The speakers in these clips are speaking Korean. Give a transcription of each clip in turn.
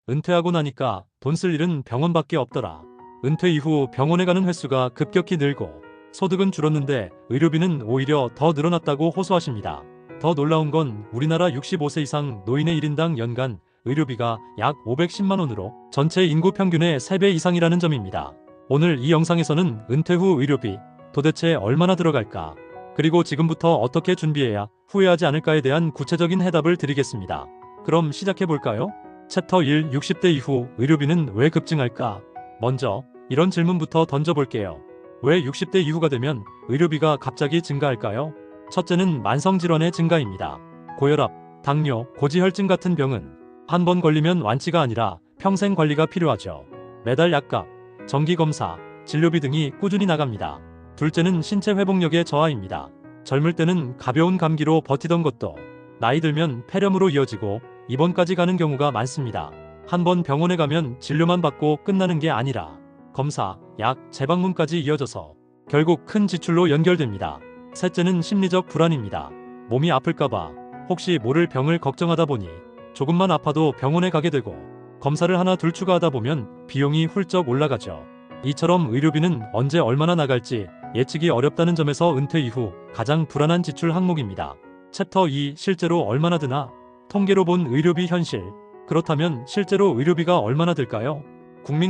은퇴하고 나니까 돈 쓸 일은 병원밖에 없더라. 은퇴 이후 병원에 가는 횟수가 급격히 늘고 소득은 줄었는데 의료비는 오히려 더 늘어났다고 호소하십니다. 더 놀라운 건 우리나라 65세 이상 노인의 1인당 연간 의료비가 약 510만 원으로 전체 인구 평균의 3배 이상이라는 점입니다. 오늘 이 영상에서는 은퇴 후 의료비 도대체 얼마나 들어갈까? 그리고 지금부터 어떻게 준비해야 후회하지 않을까에 대한 구체적인 해답을 드리겠습니다. 그럼 시작해볼까요? 챕터 1 60대 이후 의료비는 왜 급증할까? 먼저 이런 질문부터 던져볼게요. 왜 60대 이후가 되면 의료비가 갑자기 증가할까요? 첫째는 만성질환의 증가입니다. 고혈압, 당뇨, 고지혈증 같은 병은 한 번 걸리면 완치가 아니라 평생 관리가 필요하죠. 매달 약값, 정기검사, 진료비 등이 꾸준히 나갑니다. 둘째는 신체 회복력의 저하입니다. 젊을 때는 가벼운 감기로 버티던 것도 나이 들면 폐렴으로 이어지고 입원까지 가는 경우가 많습니다. 한 번 병원에 가면 진료만 받고 끝나는 게 아니라 검사, 약, 재방문까지 이어져서 결국 큰 지출로 연결됩니다. 셋째는 심리적 불안입니다. 몸이 아플까봐 혹시 모를 병을 걱정하다 보니 조금만 아파도 병원에 가게 되고 검사를 하나 둘 추가하다 보면 비용이 훌쩍 올라가죠. 이처럼 의료비는 언제 얼마나 나갈지 예측이 어렵다는 점에서 은퇴 이후 가장 불안한 지출 항목입니다. 챕터 2 실제로 얼마나 드나? 통계로 본 의료비 현실. 그렇다면 실제로 의료비가 얼마나 들까요?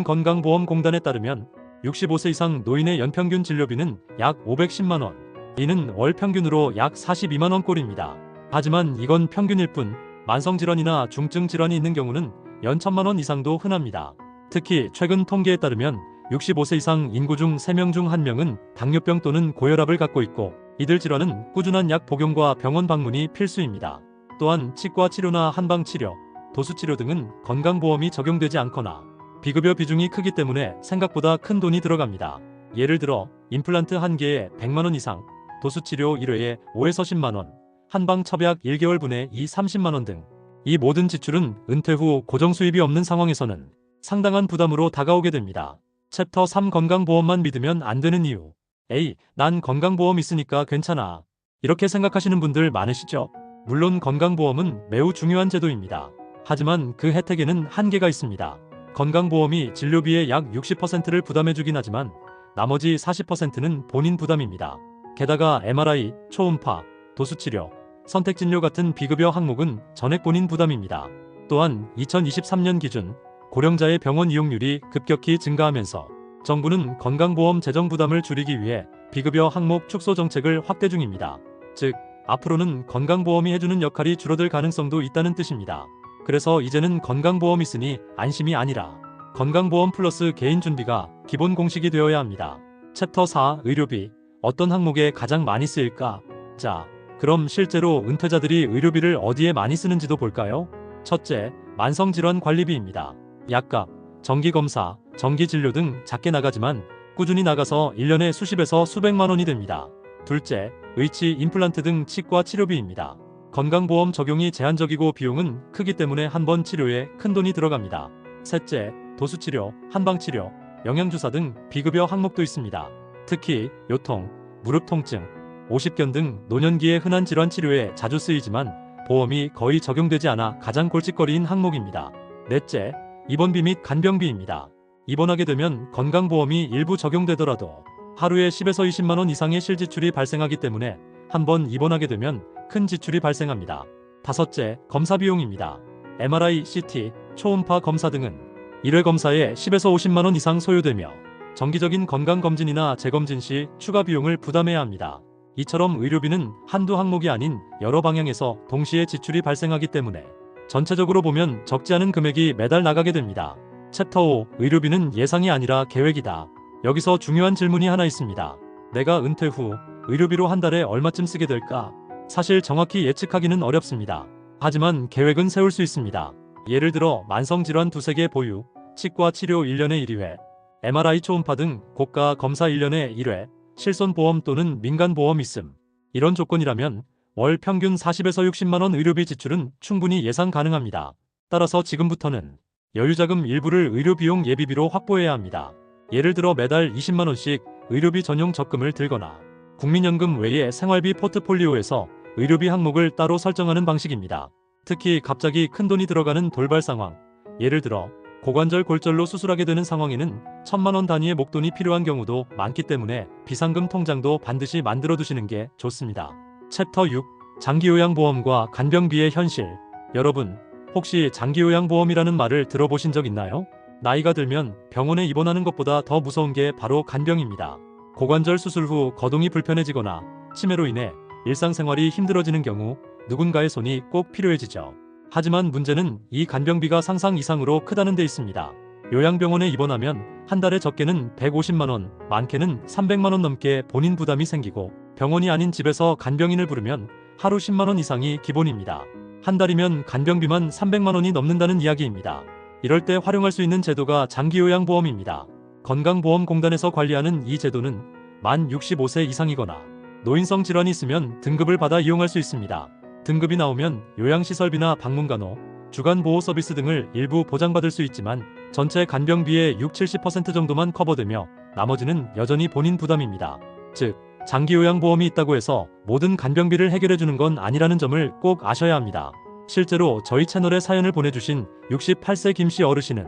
국민건강보험공단에 따르면 65세 이상 노인의 연평균 진료비는 약 510만 원. 이는 월 평균으로 약 42만 원꼴입니다. 하지만 이건 평균일 뿐 만성질환이나 중증 질환이 있는 경우는 연 1000만 원 이상도 흔합니다. 특히 최근 통계에 따르면 65세 이상 인구 중 3명 중 1명은 당뇨병 또는 고혈압을 갖고 있고 이들 질환은 꾸준한 약 복용과 병원 방문이 필수입니다. 또한 치과 치료나 한방치료, 도수치료 등은 건강보험이 적용되지 않거나 비급여 비중이 크기 때문에 생각보다 큰 돈이 들어갑니다. 예를 들어 임플란트 1개에 100만 원 이상, 도수치료 1회에 5에서 10만 원, 한방첩약 1개월 분에 30만 원 등 이 모든 지출은 은퇴 후 고정 수입이 없는 상황에서는 상당한 부담으로 다가오게 됩니다. 챕터 3 건강보험만 믿으면 안 되는 이유. 에이, 난 건강보험 있으니까 괜찮아. 이렇게 생각하시는 분들 많으시죠? 물론 건강보험은 매우 중요한 제도입니다. 하지만 그 혜택에는 한계가 있습니다. 건강보험이 진료비의 약 60%를 부담해주긴 하지만 나머지 40%는 본인 부담입니다. 게다가 MRI, 초음파, 도수치료, 선택진료 같은 비급여 항목은 전액 본인 부담입니다. 또한 2023년 기준 고령자의 병원 이용률이 급격히 증가하면서 정부는 건강보험 재정 부담을 줄이기 위해 비급여 항목 축소 정책을 확대 중입니다. 즉, 앞으로는 건강보험이 해주는 역할이 줄어들 가능성도 있다는 뜻입니다. 그래서 이제는 건강보험 있으니 안심이 아니라 건강보험 플러스 개인 준비가 기본 공식이 되어야 합니다. 챕터 4 의료비. 어떤 항목에 가장 많이 쓰일까? 자, 그럼 실제로 은퇴자들이 의료비를 어디에 많이 쓰는지도 볼까요? 첫째, 만성질환 관리비입니다. 약값, 정기검사, 정기진료 등 작게 나가지만 꾸준히 나가서 1년에 수십에서 수백만 원이 됩니다. 둘째, 의치, 임플란트 등 치과 치료비입니다. 건강보험 적용이 제한적이고 비용은 크기 때문에 한 번 치료에 큰 돈이 들어갑니다. 셋째, 도수치료, 한방치료, 영양주사 등 비급여 항목도 있습니다. 특히 요통, 무릎 통증, 오십견 등 노년기에 흔한 질환 치료에 자주 쓰이지만 보험이 거의 적용되지 않아 가장 골칫거리인 항목입니다. 넷째, 입원비 및 간병비입니다. 입원하게 되면 건강보험이 일부 적용되더라도 하루에 10에서 20만 원 이상의 실지출이 발생하기 때문에 한 번 입원하게 되면 큰 지출이 발생합니다. 다섯째, 검사 비용입니다. MRI, CT, 초음파 검사 등은 1회 검사에 10에서 50만 원 이상 소요되며 정기적인 건강검진이나 재검진 시 추가 비용을 부담해야 합니다. 이처럼 의료비는 한두 항목이 아닌 여러 방향에서 동시에 지출이 발생하기 때문에 전체적으로 보면 적지 않은 금액이 매달 나가게 됩니다. 챕터 5 의료비는 예상이 아니라 계획이다. 여기서 중요한 질문이 하나 있습니다. 내가 은퇴 후 의료비로 한 달에 얼마쯤 쓰게 될까? 사실 정확히 예측하기는 어렵습니다. 하지만 계획은 세울 수 있습니다. 예를 들어 만성질환 두세 개 보유, 치과 치료 1년에 1회, MRI 초음파 등 고가 검사 1년에 1회, 실손보험 또는 민간보험 있음. 이런 조건이라면 월 평균 40에서 60만 원 의료비 지출은 충분히 예상 가능합니다. 따라서 지금부터는 여유자금 일부를 의료비용 예비비로 확보해야 합니다. 예를 들어 매달 20만 원씩 의료비 전용 적금을 들거나 국민연금 외에 생활비 포트폴리오에서 의료비 항목을 따로 설정하는 방식입니다. 특히 갑자기 큰 돈이 들어가는 돌발 상황, 예를 들어 고관절 골절로 수술하게 되는 상황에는 1,000만 원 단위의 목돈이 필요한 경우도 많기 때문에 비상금 통장도 반드시 만들어 두시는 게 좋습니다. 챕터 6. 장기요양보험과 간병비의 현실. 여러분, 혹시 장기요양보험이라는 말을 들어보신 적 있나요? 나이가 들면 병원에 입원하는 것보다 더 무서운 게 바로 간병입니다. 고관절 수술 후 거동이 불편해지거나 치매로 인해 일상생활이 힘들어지는 경우 누군가의 손이 꼭 필요해지죠. 하지만 문제는 이 간병비가 상상 이상으로 크다는 데 있습니다. 요양병원에 입원하면 한 달에 적게는 150만 원, 많게는 300만 원 넘게 본인 부담이 생기고 병원이 아닌 집에서 간병인을 부르면 하루 10만 원 이상이 기본입니다. 한 달이면 간병비만 300만 원이 넘는다는 이야기입니다. 이럴 때 활용할 수 있는 제도가 장기요양보험입니다. 건강보험공단에서 관리하는 이 제도는 만 65세 이상이거나 노인성 질환이 있으면 등급을 받아 이용할 수 있습니다. 등급이 나오면 요양시설비나 방문간호, 주간보호 서비스 등을 일부 보장받을 수 있지만 전체 간병비의 60-70% 정도만 커버되며 나머지는 여전히 본인 부담입니다. 즉, 장기요양보험이 있다고 해서 모든 간병비를 해결해주는 건 아니라는 점을 꼭 아셔야 합니다. 실제로 저희 채널에 사연을 보내주신 68세 김씨 어르신은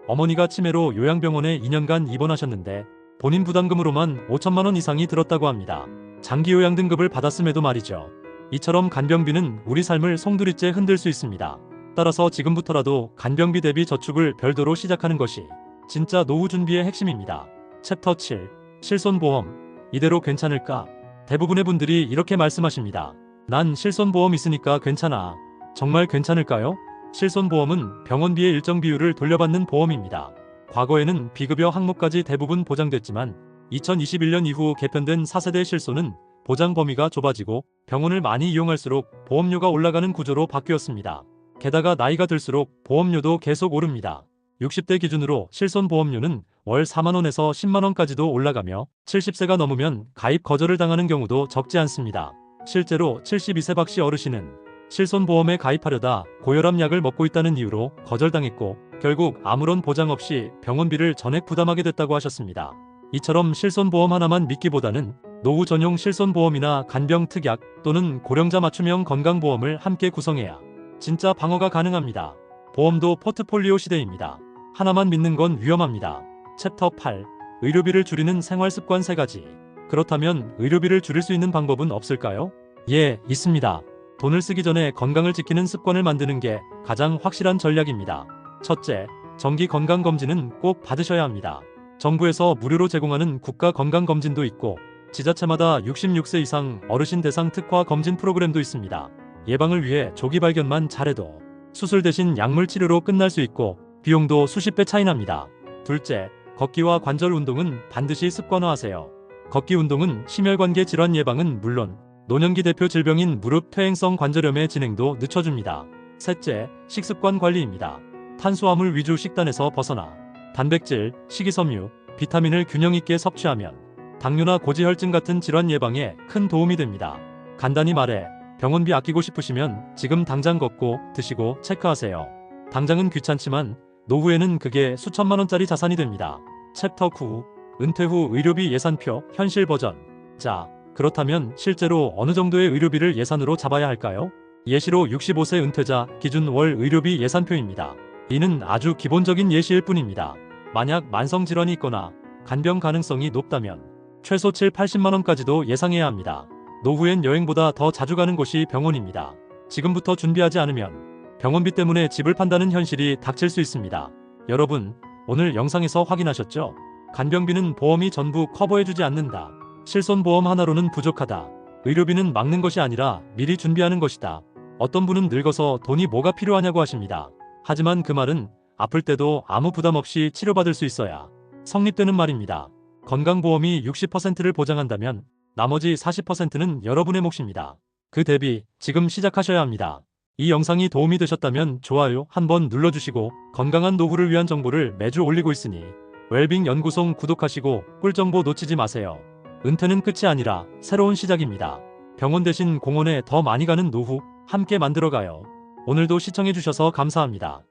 어머니가 치매로 요양병원에 2년간 입원하셨는데 본인 부담금으로만 5천만 원 이상이 들었다고 합니다. 장기요양 등급을 받았음에도 말이죠. 이처럼 간병비는 우리 삶을 송두리째 흔들 수 있습니다. 따라서 지금부터라도 간병비 대비 저축을 별도로 시작하는 것이 진짜 노후 준비의 핵심입니다. 챕터 7. 실손보험. 이대로 괜찮을까? 대부분의 분들이 이렇게 말씀하십니다. 난 실손보험 있으니까 괜찮아. 정말 괜찮을까요? 실손보험은 병원비의 일정 비율을 돌려받는 보험입니다. 과거에는 비급여 항목까지 대부분 보장됐지만 2021년 이후 개편된 4세대 실손은 보장 범위가 좁아지고 병원을 많이 이용할수록 보험료가 올라가는 구조로 바뀌었습니다. 게다가 나이가 들수록 보험료도 계속 오릅니다. 60대 기준으로 실손보험료는 월 4만 원에서 10만 원까지도 올라가며 70세가 넘으면 가입 거절을 당하는 경우도 적지 않습니다. 실제로 72세 박씨 어르신은 실손보험에 가입하려다 고혈압 약을 먹고 있다는 이유로 거절당했고 결국 아무런 보장 없이 병원비를 전액 부담하게 됐다고 하셨습니다. 이처럼 실손보험 하나만 믿기보다는 노후 전용 실손보험이나 간병 특약 또는 고령자 맞춤형 건강보험을 함께 구성해야 진짜 방어가 가능합니다. 보험도 포트폴리오 시대입니다. 하나만 믿는 건 위험합니다. 챕터 8. 의료비를 줄이는 생활습관 3가지. 그렇다면 의료비를 줄일 수 있는 방법은 없을까요? 예, 있습니다. 돈을 쓰기 전에 건강을 지키는 습관을 만드는 게 가장 확실한 전략입니다. 첫째, 정기 건강검진은 꼭 받으셔야 합니다. 정부에서 무료로 제공하는 국가건강검진도 있고 지자체마다 66세 이상 어르신 대상 특화 검진 프로그램도 있습니다. 예방을 위해 조기 발견만 잘해도 수술 대신 약물 치료로 끝날 수 있고 비용도 수십 배 차이 납니다. 둘째, 걷기와 관절 운동은 반드시 습관화하세요. 걷기 운동은 심혈관계 질환 예방은 물론 노년기 대표 질병인 무릎 퇴행성 관절염의 진행도 늦춰줍니다. 셋째, 식습관 관리입니다. 탄수화물 위주 식단에서 벗어나 단백질, 식이섬유, 비타민을 균형 있게 섭취하면 당뇨나 고지혈증 같은 질환 예방에 큰 도움이 됩니다. 간단히 말해 병원비 아끼고 싶으시면 지금 당장 걷고 드시고 체크하세요. 당장은 귀찮지만 노후에는 그게 수천만 원짜리 자산이 됩니다. 챕터 9. 은퇴 후 의료비 예산표 현실 버전. 자, 그렇다면 실제로 어느 정도의 의료비를 예산으로 잡아야 할까요? 예시로 65세 은퇴자 기준 월 의료비 예산표입니다. 이는 아주 기본적인 예시일 뿐입니다. 만약 만성질환이 있거나 간병 가능성이 높다면 최소 7-80만 원까지도 예상해야 합니다. 노후엔 여행보다 더 자주 가는 곳이 병원입니다. 지금부터 준비하지 않으면 병원비 때문에 집을 판다는 현실이 닥칠 수 있습니다. 여러분, 오늘 영상에서 확인하셨죠? 간병비는 보험이 전부 커버해주지 않는다. 실손보험 하나로는 부족하다. 의료비는 막는 것이 아니라 미리 준비하는 것이다. 어떤 분은 늙어서 돈이 뭐가 필요하냐고 하십니다. 하지만 그 말은 아플 때도 아무 부담 없이 치료받을 수 있어야 성립되는 말입니다. 건강보험이 60%를 보장한다면 나머지 40%는 여러분의 몫입니다. 그 대비 지금 시작하셔야 합니다. 이 영상이 도움이 되셨다면 좋아요 한번 눌러주시고 건강한 노후를 위한 정보를 매주 올리고 있으니 웰빙 연구소 구독하시고 꿀정보 놓치지 마세요. 은퇴는 끝이 아니라 새로운 시작입니다. 병원 대신 공원에 더 많이 가는 노후 함께 만들어가요. 오늘도 시청해주셔서 감사합니다.